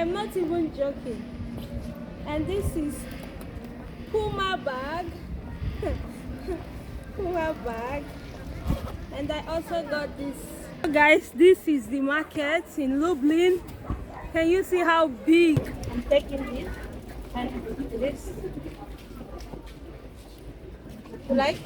I'm not even joking. And this is Puma bag. Puma bag. And I also got this. Guys, this is the market in Lublin. Can you see how big? I'm taking this and this. You like?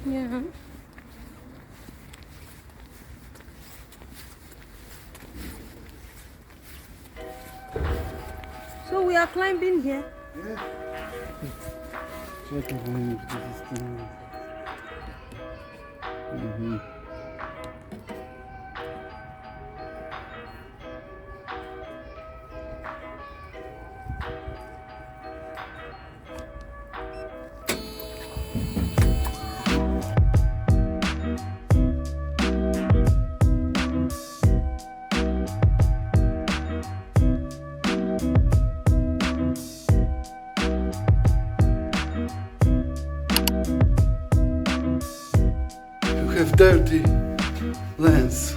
Yeah. So we are climbing here. Yeah. Check if this is still. Have dirty lens.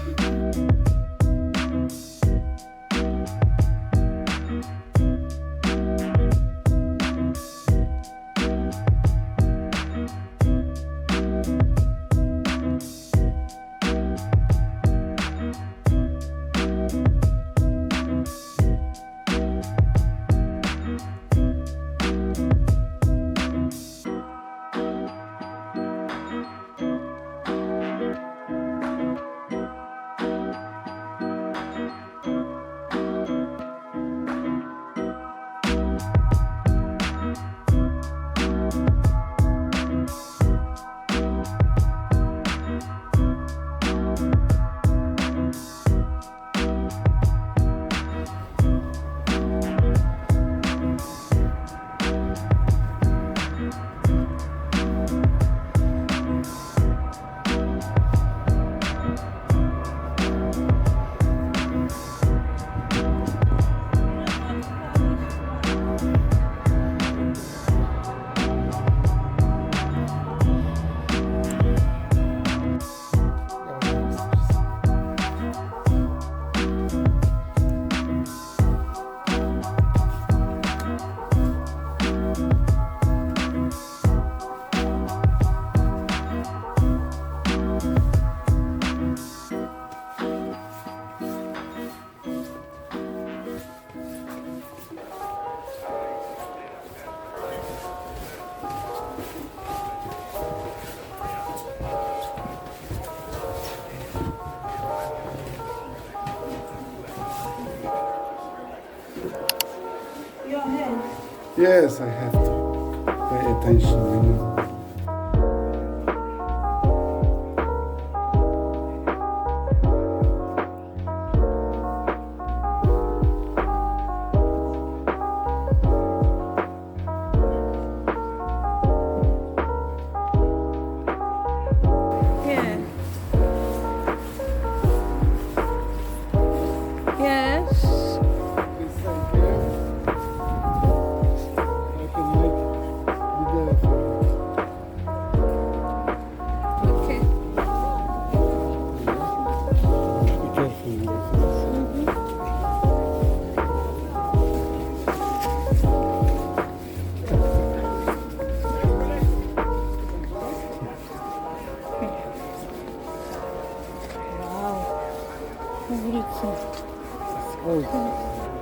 Yes, I have to pay attention, you know.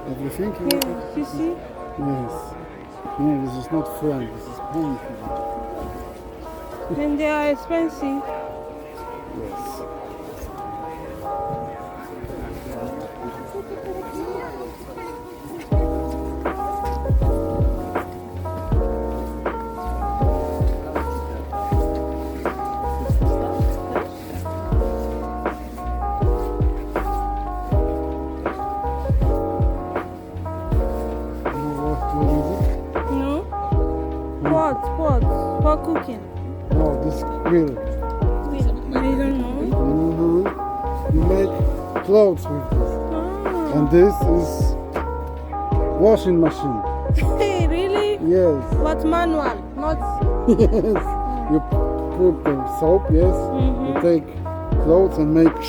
Everything? Yeah, you see? Yes. No, this is not friend, this is pink. And they are expensive. Yes. No? What? For cooking. No, this grill. make clothes with this. Oh. And this is washing machine. Really? Yes. But manual, not. Yes. You put the soap, yes. You take clothes and make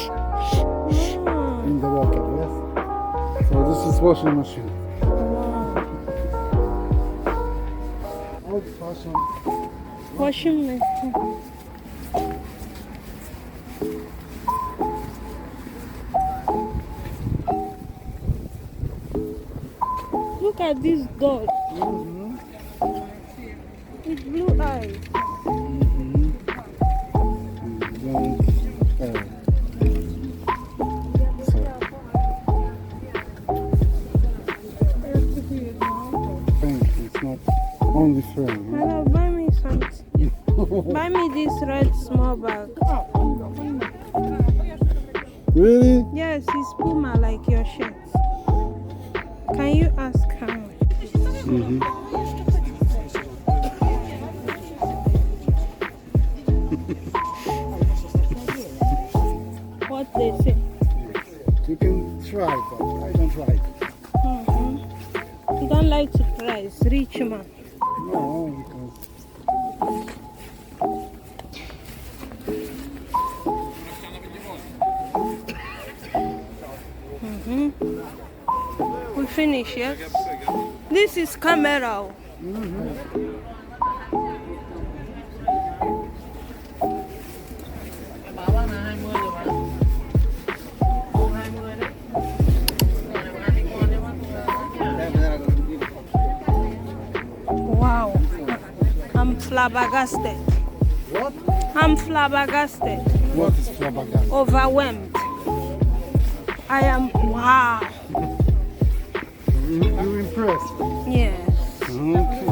in the water, yes. So this is washing machine. Old fashioned. Washing machine. Look at this dog with blue eyes. It's not only frame. Huh? Hello, buy me something. Buy me this red small bag. Really? Yes, it's Puma like your shirt. Can you ask how much? What they say? You can try, but I don't like. You don't like to price, rich man. No, because We finish, yes? This is camera. Wow. I'm flabbergasted. what? I'm flabbergasted. What is flabbergasted? Overwhelmed. I am wow. You impressed? Yes. Okay.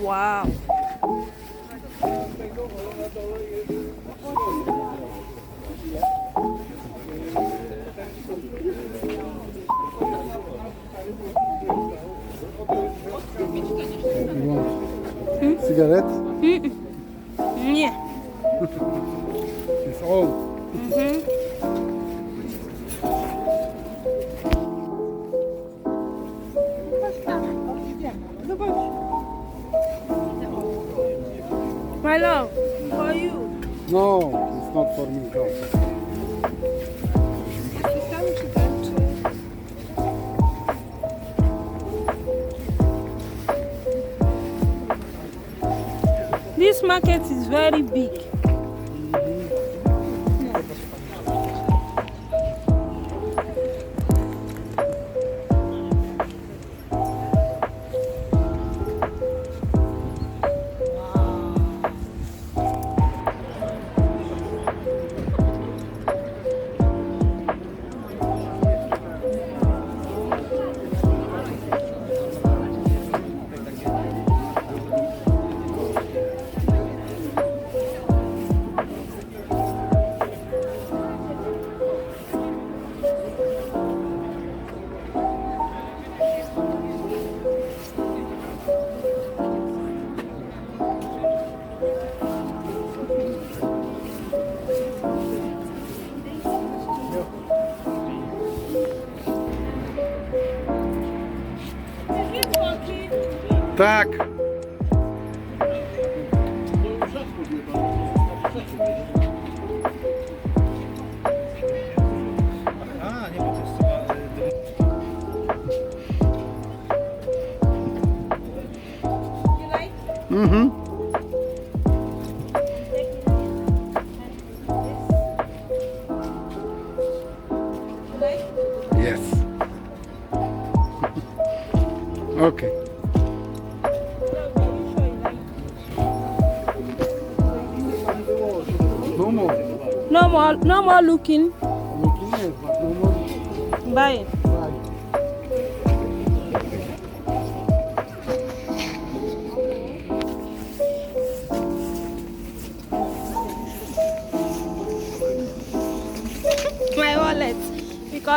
Wow. You want cigarette? Yeah. It's all. My love, for you. No, it's not for me. No. This market is very big. Tak. Yes. Okay. No more. No more looking. Looking, yes, but no more. Buy it.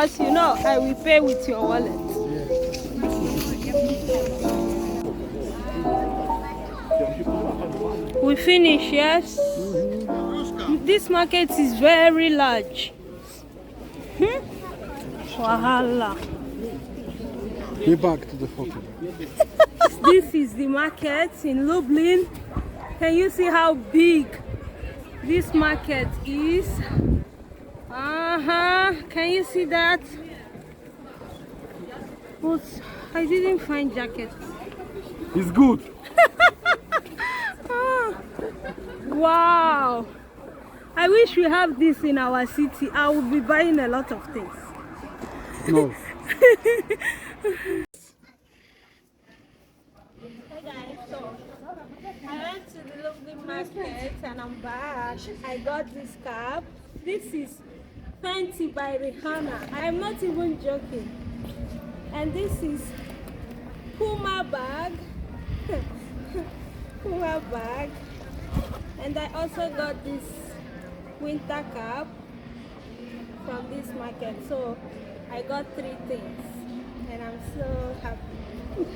because you know I will pay with your wallet. We finish, yes? This market is very large. Wahala. Get back to the photo. This is the market in Lublin. Can you see how big this market is? Can you see that? But I didn't find jackets. It's good. Wow. I wish we have this in our city. I will be buying a lot of things. No. Hey guys, so I went to the Lublin market and I'm back. I got this cap. This is Fenty by Rihanna. I'm not even joking. And this is Puma bag. Puma bag. And I also got this winter cap from this market. So I got 3 things and I'm so happy.